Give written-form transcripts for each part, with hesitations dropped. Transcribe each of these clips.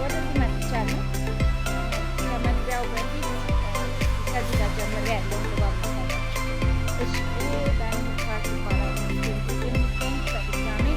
ወደዚህ መጥቻለሁ። ከመግቢያው በፊት ከዚህ ጋር ጀምሬ ያለውን ድባብ እሺ ዳኒ ፓርክ ይባላል። የሚገኝ በድጋሜ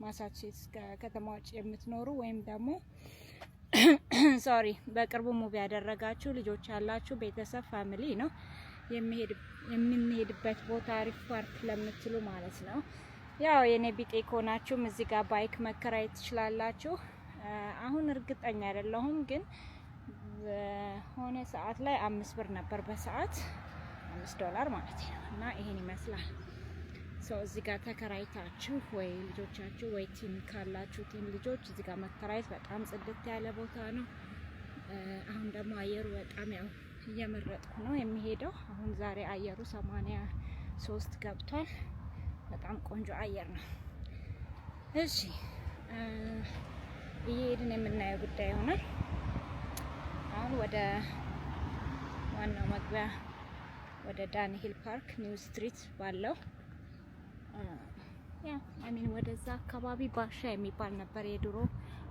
ማሳቹሴትስ ከተማ ውጭ የምትኖሩ ወይም ደግሞ ሶሪ በቅርቡ ሙቪ ያደረጋችሁ ልጆች ያላችሁ ቤተሰብ ፋሚሊ ነው የምንሄድበት ቦታ አሪፍ ፓርክ ለምትሉ ማለት ነው። ያው የኔ ቢጤ ከሆናችሁም እዚህ ጋር ባይክ መከራየት ትችላላችሁ። አሁን እርግጠኛ አይደለሁም ግን ሆነ ሰዓት ላይ 5 ብር ነበር በሰዓት $5 ማለት ነው። እና ይሄን ይመስላል። ሰው እዚህ ጋር ተከራይታችሁ ወይ ልጆቻችሁ ወይ ቲም ካላችሁ ቲም ልጆች እዚህ ጋር መከራየት በጣም ጽድት ያለ ቦታ ነው። አሁን ደግሞ አየሩ በጣም ያው እየመረጥኩ ነው የሚሄደው። አሁን ዛሬ አየሩ 83 ገብቷል። በጣም ቆንጆ አየር ነው። እሺ እየሄድን የምናየው ጉዳይ ይሆናል። አሁን ወደ ዋናው መግቢያ ወደ ዳኒ ሂል ፓርክ ኒው ስትሪት ባለው ወደዛ አካባቢ ባሻ የሚባል ነበር የድሮ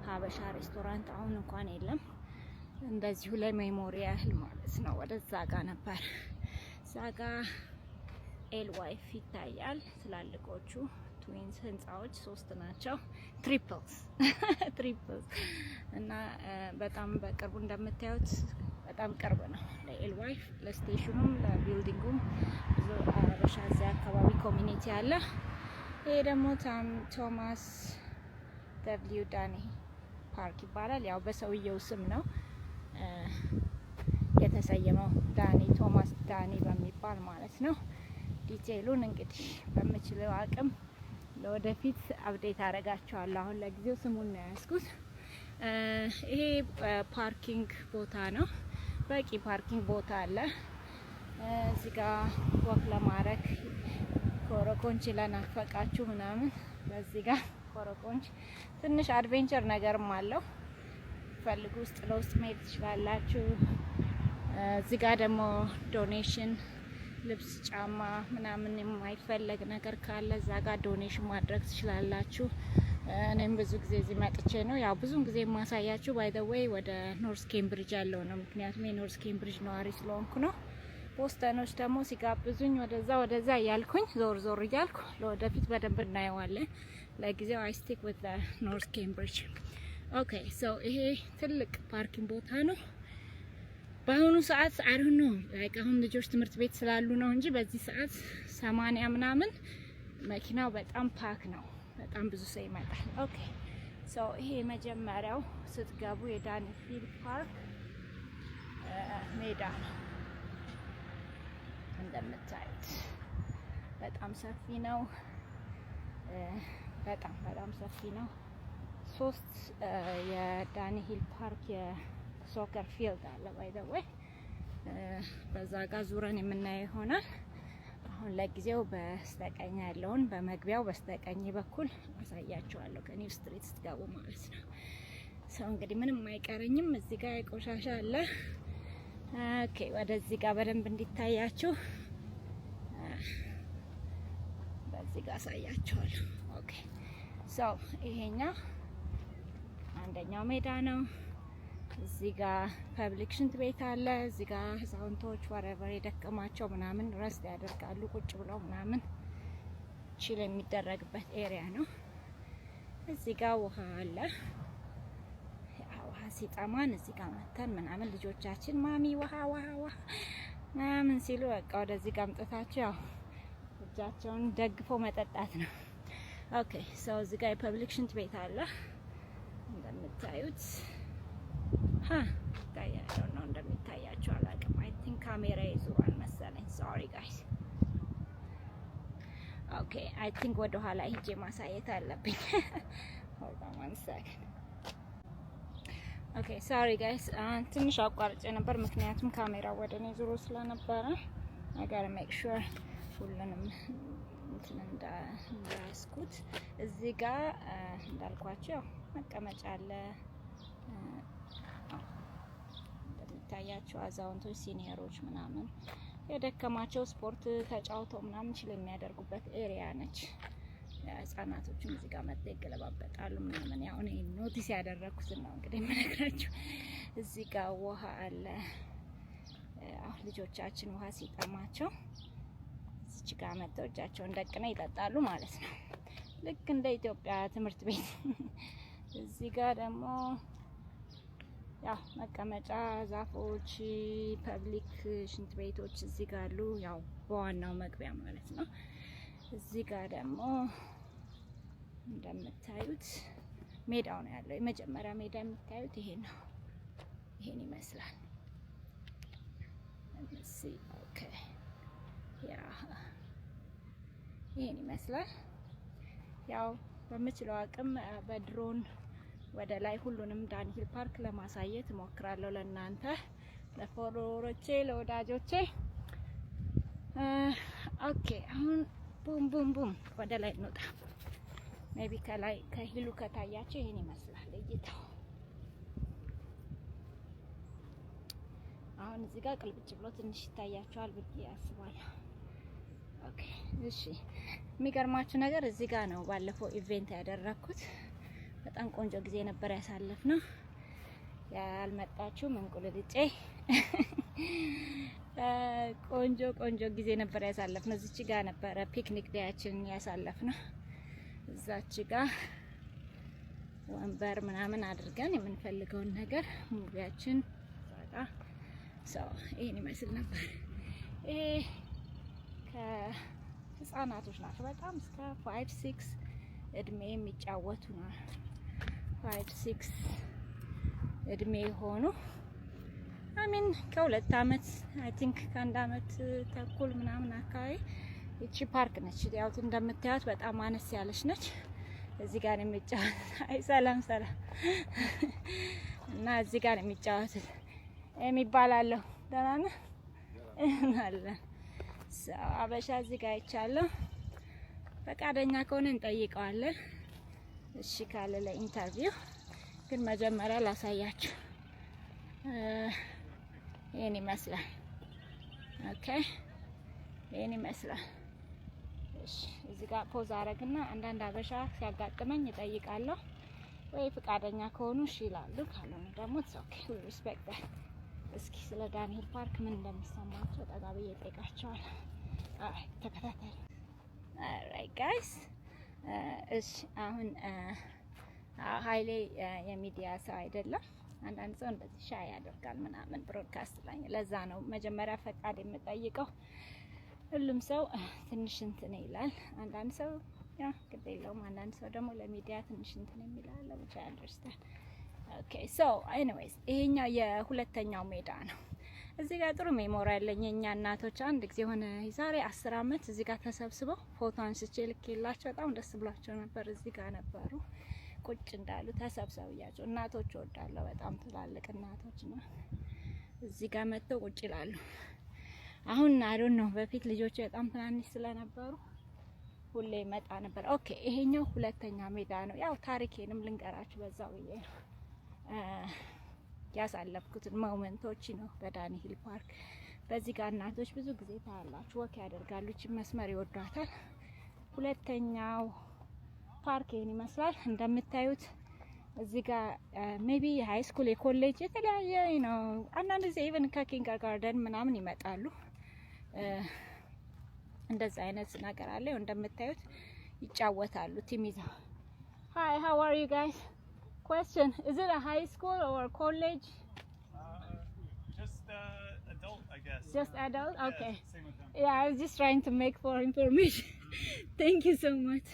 ሀበሻ ሬስቶራንት። አሁን እንኳን የለም። እንደዚሁ ለሜሞሪ ያህል ማለት ነው። ወደዛ ጋ ነበር። እዛ ጋ ኤል ዋይፍ ይታያል። ትላልቆቹ ትዊንስ ህንጻዎች 3 ናቸው። ትሪፕልስ እና በጣም በቅርቡ እንደምታዩት በጣም ቅርብ ነው ለኤል ዋይፍ፣ ለስቴሽኑም ለቢልዲንጉም ብዙ ሀበሻ እዚያ አካባቢ ኮሚኒቲ አለ። ይሄ ደግሞ ቶማስ ደብሊው ዳኒ ፓርክ ይባላል። ያው በሰውየው ስም ነው የተሰየመው፣ ዳኒ ቶማስ ዳኒ በሚባል ማለት ነው። ዲቴይሉን እንግዲህ በምችለው አቅም ለወደፊት አፕዴት አደርጋቸዋለሁ። አሁን ለጊዜው ስሙን ነው ያዝኩት። ይሄ ፓርኪንግ ቦታ ነው። በቂ ፓርኪንግ ቦታ አለ። እዚህ ጋር ወክ ለማድረግ ኮረኮንች ለናፈቃችሁ ምናምን በዚህ ጋር ኮረኮንች ትንሽ አድቬንቸር ነገርም አለው። ፈልጉ ውስጥ ለውስጥ መሄድ ትችላላችሁ። እዚህ ጋር ደግሞ ዶኔሽን ልብስ፣ ጫማ ምናምን የማይፈለግ ነገር ካለ እዛ ጋር ዶኔሽን ማድረግ ትችላላችሁ። እኔም ብዙ ጊዜ እዚህ መጥቼ ነው ያው ብዙን ጊዜ የማሳያችሁ ባይ ዘ ዌይ ወደ ኖርዝ ኬምብሪጅ ያለው ነው። ምክንያቱም የኖርዝ ኬምብሪጅ ነዋሪ ስለሆንኩ ነው። ቦስተኖች ደግሞ ሲጋብዙኝ ወደዛ እያልኩኝ ዞር እያልኩ ለወደፊት በደንብ እናየዋለን። ለጊዜው አይ ስቲክ ዊዝ ኖርዝ ኬምብሪጅ። ኦኬ ሶ ይሄ ትልቅ ፓርኪንግ ቦታ ነው። በአሁኑ ሰዓት አይ ዶንት ኖ ላይክ አሁን ልጆች ትምህርት ቤት ስላሉ ነው እንጂ በዚህ ሰዓት 80 ምናምን መኪናው በጣም ፓክ ነው። በጣም ብዙ ሰው ይመጣል። ኦኬ ሶ ይሄ መጀመሪያው ስትገቡ የዳኒ ሂል ፓርክ ሜዳ ነው። እንደምታዩት በጣም ሰፊ ነው። በጣም ሰፊ ነው። 3 የዳኒ ሂል ፓርክ የሶከር ፊልድ አለ ባይ ዘ ወይ። በዛ ጋር ዙረን የምናየው ይሆናል። አሁን ለጊዜው በስተቀኝ ያለውን በመግቢያው በስተቀኝ በኩል አሳያችኋለሁ ከኒው ስትሪት ስትገቡ ማለት ነው። ሰው እንግዲህ ምንም አይቀረኝም። እዚህ ጋር ቆሻሻ አለ። ኦኬ ወደዚህ ጋር በደንብ እንዲታያችሁ በዚህ ጋር አሳያችኋለሁ። ኦኬ ሰው ይሄኛው አንደኛው ሜዳ ነው። እዚህ ጋር ፐብሊክ ሽንት ቤት አለ። እዚህ ጋር ህፃውንቶች ወሬቨር የደከማቸው ምናምን ረስት ያደርጋሉ ቁጭ ብለው ምናምን ቺል የሚደረግበት ኤሪያ ነው። እዚህ ጋር ውሃ አለ። ውሃ ሲጠማን እዚህ ጋር መተን ምናምን ልጆቻችን ማሚ ውሃ ምናምን ሲሉ በቃ ወደዚህ ጋር አምጥታቸው ያው እጃቸውን ደግፎ መጠጣት ነው። ኦኬ ሰው እዚህ ጋር የፐብሊክ ሽንት ቤት አለ እንደምታዩት። ታያለው ነው እንደሚታያቸው አላውቅም። አይ ቲንክ ካሜራ ይዙራል መሰለኝ። ሶሪ ጋይስ። ኦኬ አይ ቲንክ ወደ ኋላ ሂጄ ማሳየት አለብኝ። hold on one second ኦኬ ሶሪ ጋይስ ትንሽ አቋርጬ ነበር ምክንያቱም ካሜራው ወደ እኔ ዙሮ ስለነበረ I gotta make sure ሁሉንም እንትን እንዳያስኩት። እዚህ ጋር እንዳልኳቸው መቀመጫ አለ። እንደሚታያቸው አዛውንቶች ሲኒየሮች ምናምን የደከማቸው ስፖርት ተጫውተው ምናምን ችል የሚያደርጉበት ኤሪያ ነች። ህጻናቶችም እዚህ ጋር መጥተው ይገለባበጣሉ ምናምን። ያው እኔ ኖቲስ ያደረኩት ነው እንግዲህ የምነግራችሁ። እዚህ ጋር ውሃ አለ። ልጆቻችን ውሃ ሲጠማቸው እዚህ ጋር መጥተው እጃቸውን ደቅነው ይጠጣሉ ማለት ነው። ልክ እንደ ኢትዮጵያ ትምህርት ቤት። እዚህ ጋር ደግሞ ያው መቀመጫ ዛፎች፣ ፐብሊክ ሽንት ቤቶች እዚህ ጋር አሉ። ያው በዋናው መግቢያ ማለት ነው። እዚህ ጋር ደግሞ እንደምታዩት ሜዳው ነው ያለው። የመጀመሪያ ሜዳ የምታዩት ይሄ ነው። ይሄን ይመስላል። ኦኬ ያ ይሄን ይመስላል። ያው በምችለው አቅም በድሮን ወደ ላይ ሁሉንም ዳንሂል ፓርክ ለማሳየት እሞክራለሁ ለእናንተ ለፎሎወሮቼ ለወዳጆቼ። ኦኬ አሁን ቡም ቡም ቡም ወደ ላይ እንውጣ። ሜቢ ከላይ ከሂሉ ከታያቸው ይሄን ይመስላል እይታው። አሁን እዚህ ጋር ቅልብጭ ብሎ ትንሽ ይታያቸዋል ብዬ አስባለሁ። ኦኬ እሺ፣ የሚገርማችሁ ነገር እዚህ ጋር ነው ባለፈው ኢቬንት ያደረኩት። በጣም ቆንጆ ጊዜ ነበር ያሳለፍነው። ያልመጣችሁ መንቁልልጬ ቆንጆ ጊዜ ነበር ያሳለፍነው። እዚች ጋር ነበረ ፒክኒክ ዴያችን ያሳለፍነው። እዛች ጋር ወንበር ምናምን አድርገን የምንፈልገውን ነገር ሙቪያችን ወጣ ሰው ይሄን ይመስል ነበር። ይሄ ከህፃናቶች ናቸው በጣም እስከ 5-6 እድሜ የሚጫወቱ ነው። 5-6 እድሜ ሆኑ አሚን ከ2 አመት አይ ቲንክ ከ1 አመት ተኩል ምናምን አካባቢ። እቺ ፓርክ ነች። ያው እንደምታዩት በጣም አነስ ያለች ነች። እዚህ ጋር የሚጫወት አይ ሰላም እና እዚህ ጋር የሚጫወት የሚባላለው ደህና ነህ አለን። አበሻ እዚህ ጋር ይቻላል። ፈቃደኛ ከሆነ እንጠይቀዋለን። እሺ ካለ ለኢንተርቪው ግን መጀመሪያ ላሳያችሁ። ይሄን ይመስላል። ኦኬ ይሄን ይመስላል። እሺ እዚህ ጋር ፖዝ አረግና አንዳንድ አበሻ ሲያጋጥመኝ እጠይቃለሁ። ወይ ፈቃደኛ ከሆኑ እሺ ይላሉ፣ ካልሆነ ደግሞ ኦኬ ዊ ሪስፔክት ዳት። እስኪ ስለ ዳንሂል ፓርክ ምን እንደሚሰማቸው ጠጋ ብዬ እጠይቃቸዋለሁ። አይ ተከታተሉ። ኦልራይት ጋይስ እሺ አሁን ሀይሌ የሚዲያ ሰው አይደለም። አንዳንድ ሰው እንደዚህ ሻይ ያደርጋል ምናምን ብሮድካስት ላይ። ለዛ ነው መጀመሪያ ፈቃድ የምጠይቀው። ሁሉም ሰው ትንሽ እንትን ይላል። አንዳንድ ሰው ያ ግድ የለውም። አንዳንድ ሰው ደግሞ ለሚዲያ ትንሽ እንትን የሚላል ብቻ አንደርስታንድ። ኦኬ ሶ ኤኒዌይስ ይሄኛው የሁለተኛው ሜዳ ነው። እዚህ ጋር ጥሩ ሜሞሪ ያለኝ የኛ እናቶች አንድ ጊዜ ሆነ ዛሬ 10 አመት እዚህ ጋር ተሰብስበው ፎቶ አንስቼ ልኬላቸው በጣም ደስ ብሏቸው ነበር። እዚህ ጋር ነበሩ ቁጭ እንዳሉ ተሰብስበው እናቶች ወዳለው በጣም ትላልቅ እናቶች ነው። እዚህ ጋር መጥተው ቁጭ ይላሉ። አሁን አይዶን ነው በፊት ልጆች በጣም ትናንሽ ስለነበሩ ሁሌ መጣ ነበር። ኦኬ ይሄኛው ሁለተኛ ሜዳ ነው። ያው ታሪኬንም ልንገራችሁ በዛው ብዬ ነው ያሳለፍኩትን ሞመንቶች ነው በዳንሂል ፓርክ። በዚህ ጋር እናቶች ብዙ ጊዜ ታያላችሁ ወክ ያደርጋሉ። እቺ መስመር ይወዷታል። ሁለተኛው ፓርክ ይሄን ይመስላል እንደምታዩት። እዚህ ጋር ሜቢ ሃይ ስኩል የኮሌጅ የተለያየ ነው። አንዳንድ ጊዜ ኢቭን ከኪንደር ጋርደን ምናምን ይመጣሉ። እንደዛ አይነት ነገር አለ። እንደምታዩት ይጫወታሉ ቲም ይዘው። Hi, how are you guys? Question, is it a high school or college? Just adult, I guess. Just adult? Okay. Yeah, same with them. Yeah, I was just trying to make for information. Thank you so much.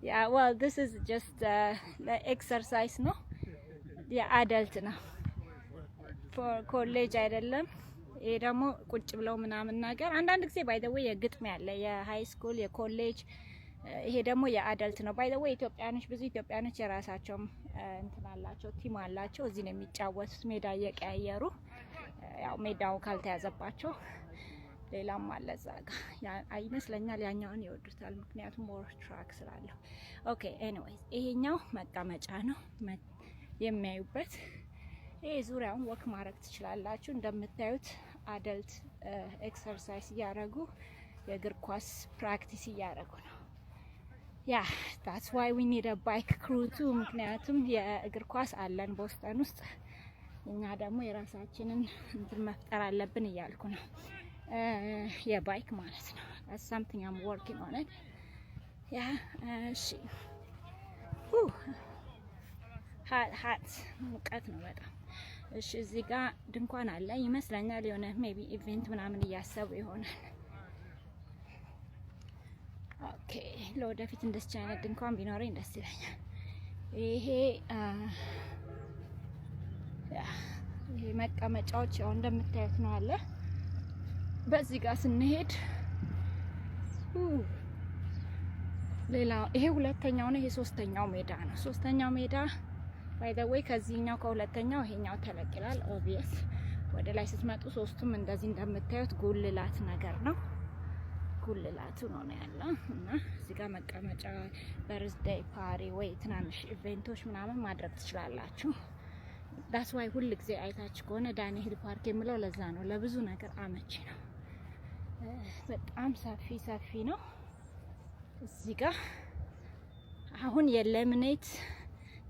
Yeah, well, this is just the exercise, no? Yeah, adult now. For college አይደለም ይሄ ደግሞ ቁጭ ብለው ምናምን ነገር አንዳንድ ጊዜ ባይ ዘ ዌይ የግጥም ያለ የሃይ ስኩል የኮሌጅ ይሄ ደግሞ የአደልት ነው። ባይ ዘ ዌይ ኢትዮጵያኖች ብዙ ኢትዮጵያኖች የራሳቸው እንትን አላቸው ቲም አላቸው። እዚህ ነው የሚጫወቱት ሜዳ እየቀያየሩ ያው ሜዳው ካልተያዘባቸው ሌላም አለ እዛ ጋር ይመስለኛል። ያኛውን ይወዱታል ምክንያቱም ሞር ትራክ ስላለው። ኦኬ ኤኒዌይስ ይሄኛው መቀመጫ ነው የሚያዩበት። ይሄ ዙሪያውን ወክ ማድረግ ትችላላችሁ። እንደምታዩት አደልት ኤክሰርሳይዝ እያደረጉ የእግር ኳስ ፕራክቲስ እያደረጉ ነው። ያ that's why we need a bike crew too ምክንያቱም የእግር ኳስ አለን ቦስተን ውስጥ። እኛ ደግሞ የራሳችንን እንትን መፍጠር አለብን እያልኩ ነው። የባይክ ማለት ነው። that's something I'm working on it ያ እሺ ሀት ሙቀት ነው በጣም። እሺ እዚህ ጋር ድንኳን አለ ይመስለኛል። የሆነ ሜቢ ኢቨንት ምናምን እያሰቡ ይሆናል። ኦኬ ለወደፊት እንደዚህ አይነት ድንኳን ቢኖረኝ ደስ ይለኛል። ይሄ መቀመጫዎች ያው እንደምታዩት ነው አለ። በዚህ ጋር ስንሄድ ሌላ ይሄ ሁለተኛው ነው። ይሄ ሶስተኛው ሜዳ ነው። ሶስተኛው ሜዳ ባይ ዘ ዌይ ከዚህኛው ከሁለተኛው ይሄኛው ተለቅ ይላል። ኦብቪየስ ወደ ላይ ስትመጡ ሶስቱም እንደዚህ እንደምታዩት ጉልላት ነገር ነው። ጉልላቱ ነው ያለው እና እዚህ ጋር መቀመጫ በርዝዴይ ፓሪ ወይ ትናንሽ ኢቨንቶች ምናምን ማድረግ ትችላላችሁ። ዳስ ዋይ ሁሉ ጊዜ አይታችሁ ከሆነ ዳንኤል ፓርክ የሚለው ለዛ ነው። ለብዙ ነገር አመቺ ነው። በጣም ሰፊ ነው። እዚህ ጋር አሁን የለምኔት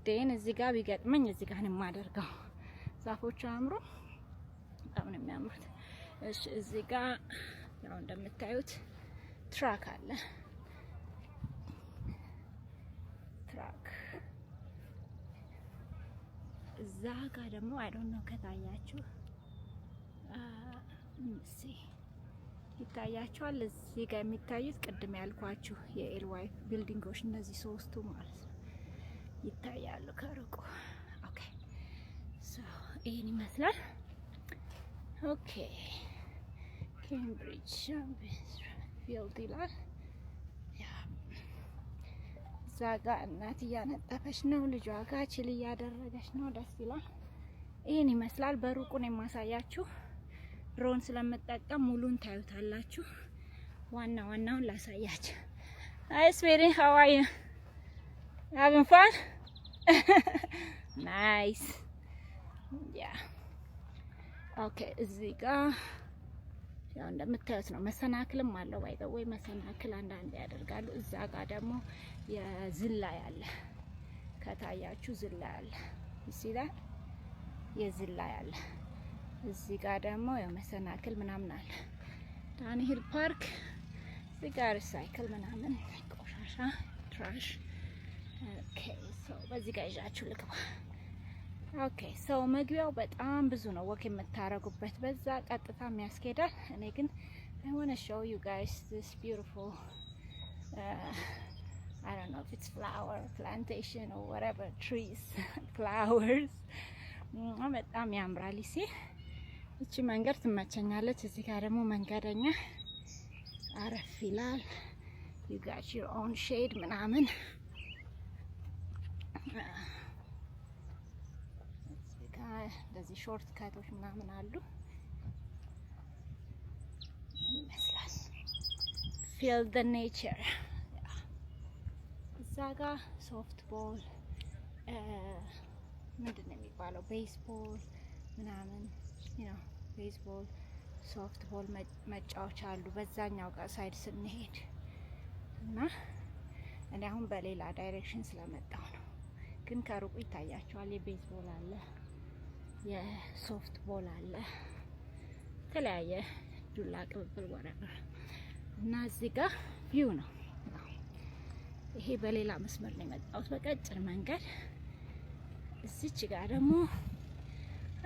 ዴን እዚህ ጋር ቢገጥመኝ እዚህ ጋር ነው የማደርገው። ዛፎቹ አምሮ በጣም ነው የሚያምሩት። እሺ እዚህ ጋር ያው እንደምታዩት ትራክ አለ። ትራክ እዛ ጋር ደግሞ አይ ዶንት ኖ ከታያችሁ ይታያችኋል። እዚህ ጋር የሚታዩት ቅድም ያልኳችሁ የኤልዋይ ቢልዲንጎች እነዚህ ሶስቱ ማለት ነው ይታያሉ ከሩቁ። ኦኬ ሶ ይሄን ይመስላል። ኦኬ ኬምብሪጅ ፊልድ ይላል። እዛ ጋር እናት እያነጠፈች ነው፣ ልጇ ጋር ችል እያደረገች ነው። ደስ ይላል። ይሄን ይመስላል። በሩቁ ነው የማሳያችሁ። ድሮን ስለምጠቀም ሙሉን ታዩታላችሁ። ዋናውን ላሳያችሁ። አይ ስዌሪ ሃው አር ዩ having fun? nice yeah okay እዚህ ጋር ያው እንደምታዩት ነው። መሰናክልም አለው ባይ ዘ ወይ መሰናክል አንዳንዴ ያደርጋሉ። እዛ ጋር ደግሞ የዝላይ አለ። ከታያችሁ ዝላይ አለ። ይሲላል የዝላይ አለ። እዚህ ጋር ደግሞ ያው መሰናክል ምናምን አለ። ዳንኤል ፓርክ እዚህ ጋር ሳይክል ምናምን ቆሻሻ ትራሽ። ኦኬ ሶ በዚህ ጋር ይዣችሁ ልግባ። ኦኬ ሶ መግቢያው በጣም ብዙ ነው ወክ የምታረጉበት። በዛ ቀጥታ የሚያስኬዳል። እኔ ግን I want to show you guys this beautiful I don't know if it's flower plantation or whatever trees flowers በጣም ያምራል። ይሲ እቺ መንገድ ትመቸኛለች። እዚህ ጋር ደግሞ መንገደኛ አረፍ ይላል። you got your own shade ምናምን እንደዚህ ሾርት ካቶች ምናምን አሉ ይመስላል። feel the nature እዛ ጋር ሶፍት ቦል ምንድን ነው የሚባለው ቤስቦል ምናምን ቤስቦል ሶፍት ቦል መጫወቻ አሉ በዛኛው ጋር ሳይድ ስንሄድ እና እኔ አሁን በሌላ ዳይሬክሽን ስለመጣው ነው። ግን ከሩቁ ይታያቸዋል። የቤዝቦል አለ፣ የሶፍት ቦል አለ፣ የተለያየ ዱላ ቅብብል ወረበር እና እዚህ ጋር ቪው ነው። ይሄ በሌላ መስመር ነው የመጣሁት በቀጭን መንገድ። እዚች ጋር ደግሞ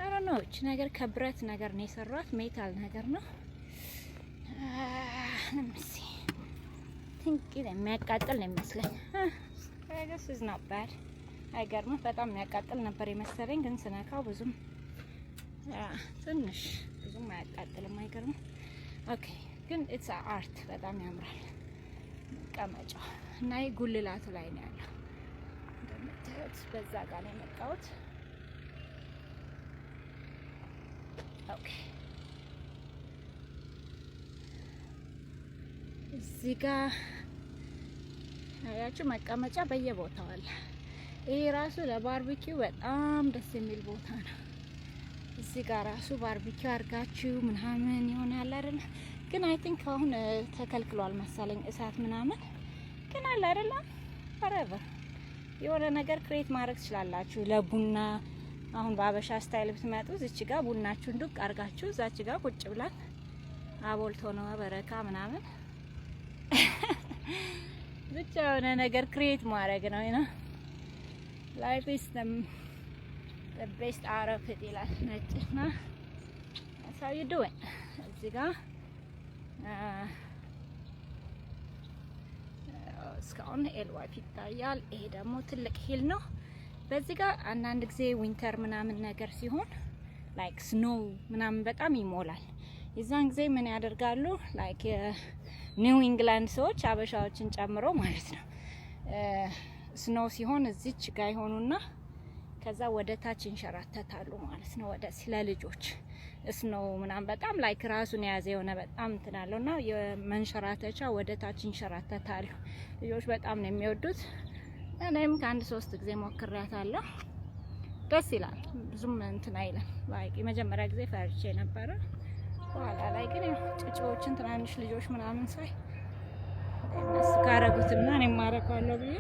አሮኖች ነገር ከብረት ነገር ነው የሰራት ሜታል ነገር ነው። ለምሲ ቲንክ የሚያቃጥል ነው የሚመስለኝ። this is not bad አይገርምም። በጣም የሚያቃጥል ነበር የመሰለኝ ግን ስነካው ብዙም ትንሽ ብዙም አያቃጥልም። አይገርም? ኦኬ ግን ኢትስ አርት በጣም ያምራል መቀመጫው እና ይሄ ጉልላቱ ላይ ነው ያለው። እንደምታዩት በዛ ጋር ነው የመጣሁት። ኦኬ እዚህ ጋር ያያችሁ መቀመጫ በየቦታው አለ። ይሄ ራሱ ለባርቢኪው በጣም ደስ የሚል ቦታ ነው። እዚህ ጋር ራሱ ባርቢኪው አድርጋችሁ ምናምን ይሆናል አይደል? ግን አይ ቲንክ አሁን ተከልክሏል መሰለኝ እሳት ምናምን። ግን አለ አይደል? ፈረቨር የሆነ ነገር ክሬት ማድረግ ትችላላችሁ ለቡና። አሁን በአበሻ ስታይል ብትመጡ እዚች ጋር ቡናችሁን ዱቅ አድርጋችሁ እዛች ጋር ቁጭ ብላን አቦልቶ ነው በረካ ምናምን ብቻ የሆነ ነገር ክሬት ማድረግ ነው ነው ላይፍ ኢዝ the best out of it ይላል ነጭና that's how you do it። እዚህ ጋር እስካሁን ኤልዋይፍ ይታያል። ይሄ ደግሞ ትልቅ ሂል ነው። በዚህ ጋር አንዳንድ ጊዜ ዊንተር ምናምን ነገር ሲሆን ላይክ ስኖ ምናምን በጣም ይሞላል። የዛን ጊዜ ምን ያደርጋሉ? ላይክ ኒው ኢንግላንድ ሰዎች አበሻዎችን ጨምሮ ማለት ነው ስኖ ሲሆን እዚች ጋር ይሆኑና ከዛ ወደ ታች እንሸራተታሉ ማለት ነው። ወደ ስለ ልጆች ስኖ ምናምን በጣም ላይክ ራሱን የያዘ የሆነ በጣም እንትን አለውና የመንሸራተቻ ወደ ታች እንሸራተታሉ። ልጆች በጣም ነው የሚወዱት። እኔም ከአንድ 3 ጊዜ ሞክሬያታለሁ። ደስ ይላል። ብዙም እንትን አይልም። ላይክ የመጀመሪያ ጊዜ ፈርቼ ነበረ። በኋላ ላይ ግን ጭጮችን ትናንሽ ልጆች ምናምን ሳይ እነሱ ካረጉትና እኔም ማረካለሁ ብዬ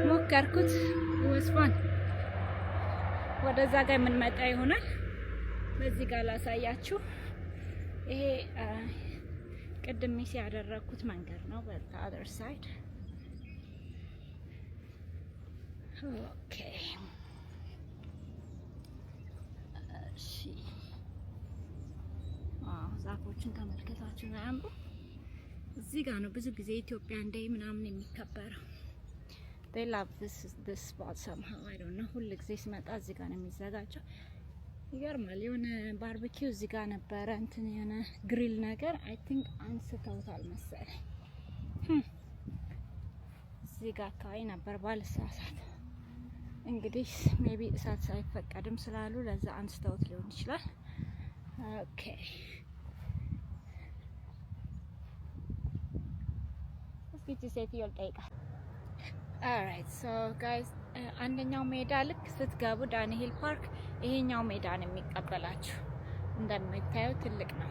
ሞከርኩት። ወስፋን ወደዛ ጋር የምንመጣ ይሆናል። በዚህ ጋር ላሳያችሁ። ይሄ ቅድም ሚስ ያደረኩት መንገድ ነው። በዛ other side ኦኬ እሺ ዛፎችን ተመልከታችሁ ነው ያምሩ። እዚህ ጋር ነው ብዙ ጊዜ ኢትዮጵያ እንደ ምናምን የሚከበረው። they love this spot somehow I don't know። ሁሉ ጊዜ ሲመጣ እዚህ ጋር ነው የሚዘጋጀው። ይገርማል። የሆነ ባርቢኪው እዚህ ጋር ነበረ እንትን የሆነ ግሪል ነገር I think አንስተውታል መሰለኝ። እዚህ ጋር አካባቢ ነበር ባልሳሳት። እንግዲህ ሜቢ እሳት ሳይፈቀድም ስላሉ ለዛ አንስተውት ሊሆን ይችላል። ኦኬ እስኪ ሴትዮ ልጠይቃት። alright so guys አንደኛው ሜዳ ልክ ስትገቡ ዳንሂል ፓርክ ይሄኛው ሜዳ ነው የሚቀበላችሁ። እንደምታዩ ትልቅ ነው።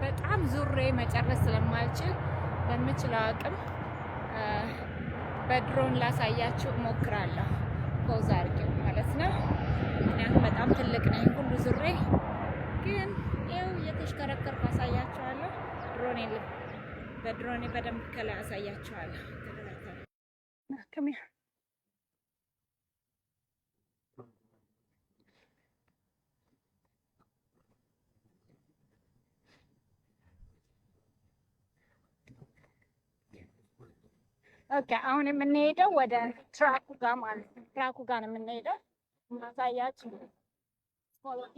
በጣም ዙሬ መጨረስ ስለማልችል በምችለው አቅም በድሮን ላሳያችሁ እሞክራለሁ። ፖዝ አድርጌው ማለት ነው። ምክንያቱም በጣም ትልቅ ነው ሁሉ ዙሬ። ግን ይኸው እየተሽከረከርኩ አሳያችኋለሁ። በድሮኔ በደንብ ከላይ አሳያችኋለሁ። ተከታተሉ። ኦኬ አሁን የምንሄደው ወደ ትራኩ ጋር ማለት ነው። ትራኩ ጋር ነው የምንሄደው። ማሳያችሁ ፎሎሚ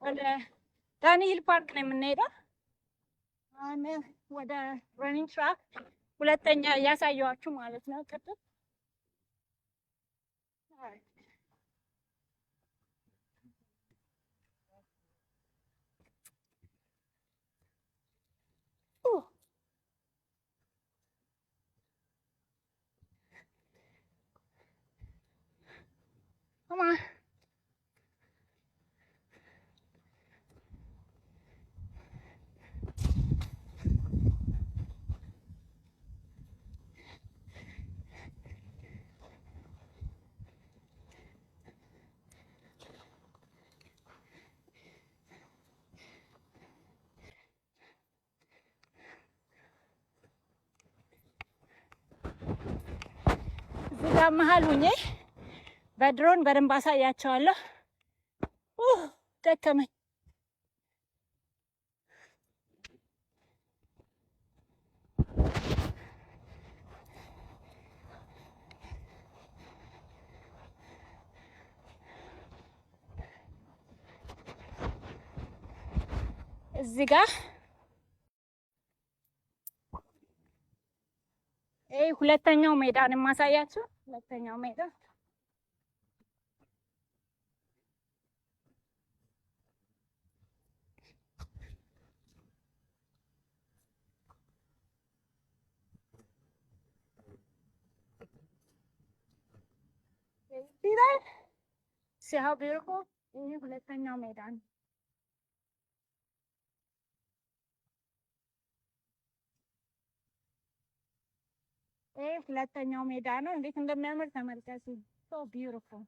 ወደ ዳንሂል ፓርክ ነው የምንሄደው። አሁን ወደ ረኒንግ ትራክ ሁለተኛ እያሳየኋችሁ ማለት ነው። ቅድም Come on. እዚህ ጋር መሀል ሁኜ በድሮን በደንብ አሳያቸዋለሁ። ደከመኝ። እዚህ ጋር ይሄ ሁለተኛው ሜዳ ነው የማሳያችሁ። ሁለተኛው ሜዳ See how beautiful? ይሄ ሁለተኛው ሜዳ ነው። ይሄ ሁለተኛው ሜዳ ነው። እንዴት እንደሚያምር ተመልከቱ። So beautiful.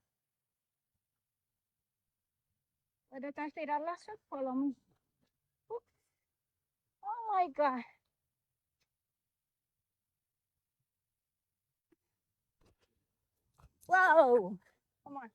ወደ ታች ትሄዳላችሁ። Follow me. Oh my God. Wow. Come on.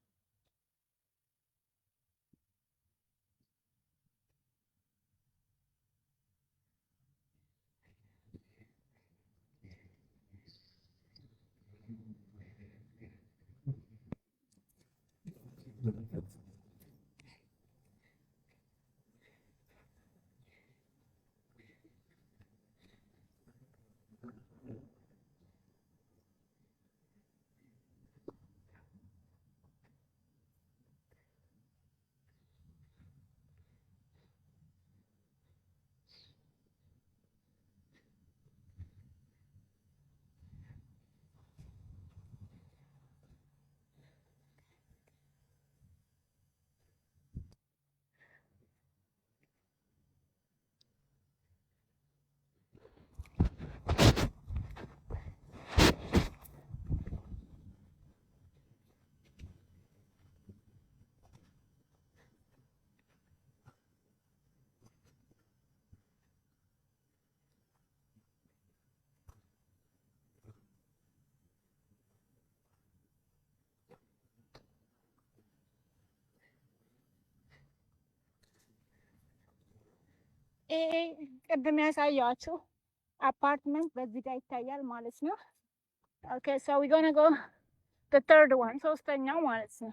ቅድም ያሳያችሁ አፓርትመንት በዚህ ጋር ይታያል ማለት ነው። ኦኬ ሶ ዊ ጎና ጎ the third one ሶስተኛው ማለት ነው።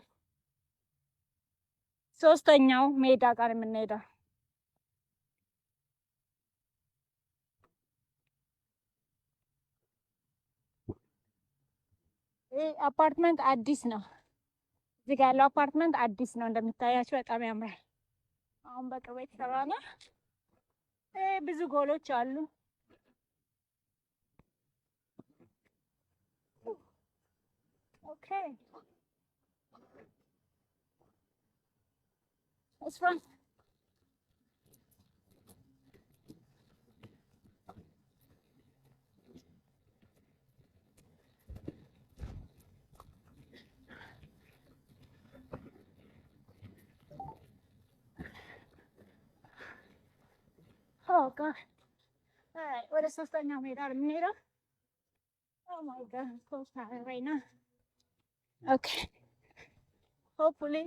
ሶስተኛው ሜዳ ጋር የምንሄደው ይሄ አፓርትመንት አዲስ ነው። እዚህ ጋር ያለው አፓርትመንት አዲስ ነው። እንደምታያችሁ በጣም ያምራል። አሁን በቅርቡ የተሰራ ነው። ብዙ ጎሎች አሉ። ኦኬ it's fun. Oh God. All right, ወደ ሶስተኛው ሜዳ ነው የምንሄደው። Oh my God, I'm so tired right now. Okay. Hopefully,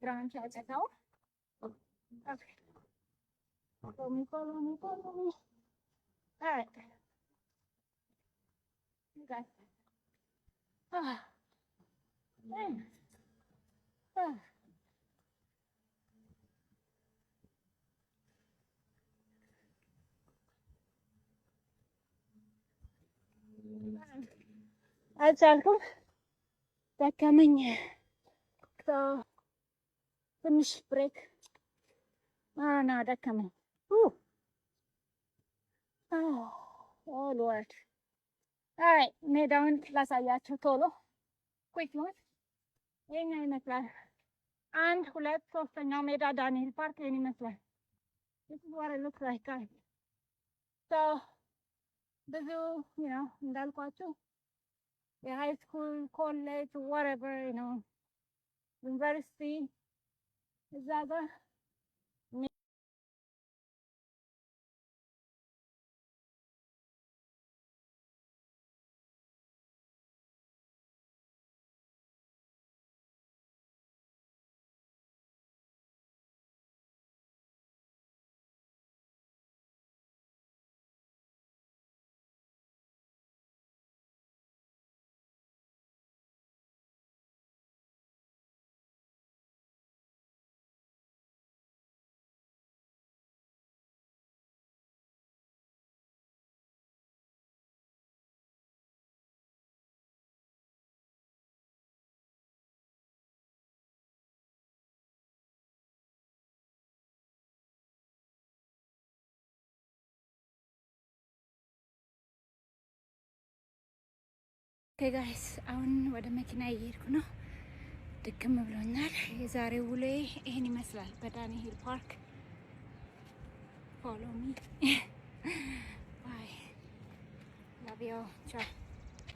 ground shots at all. Okay. Follow me, follow me, follow me. All right. You guys. Ah. Dang. Ah. አልቻልኩም። ደከመኝ። ትንሽ ብሬክ ና ደከመኝ። ኦ ሎርድ። አይ ሜዳውን ላሳያችሁ ቶሎ ኩዊክ ሞት ይሄን ይመስላል። 1 2 3ኛው ሜዳ ዳንኤል ፓርክ ይሄን ይመስላል። this is what it looks like guys. so ብዙ እንዳልኳችሁ የሃይ ስኩል ኮሌጅ whatever ዩኒቨርሲቲ እዛ ጋር ኦኬ ጋይስ አሁን ወደ መኪና እየሄድኩ ነው። ድክም ብሎኛል። የዛሬው ውሎዬ ይሄን ይመስላል በዳንኤል ፓርክ። ፎሎ ሚ ባይ ላቭ ዩ ቻው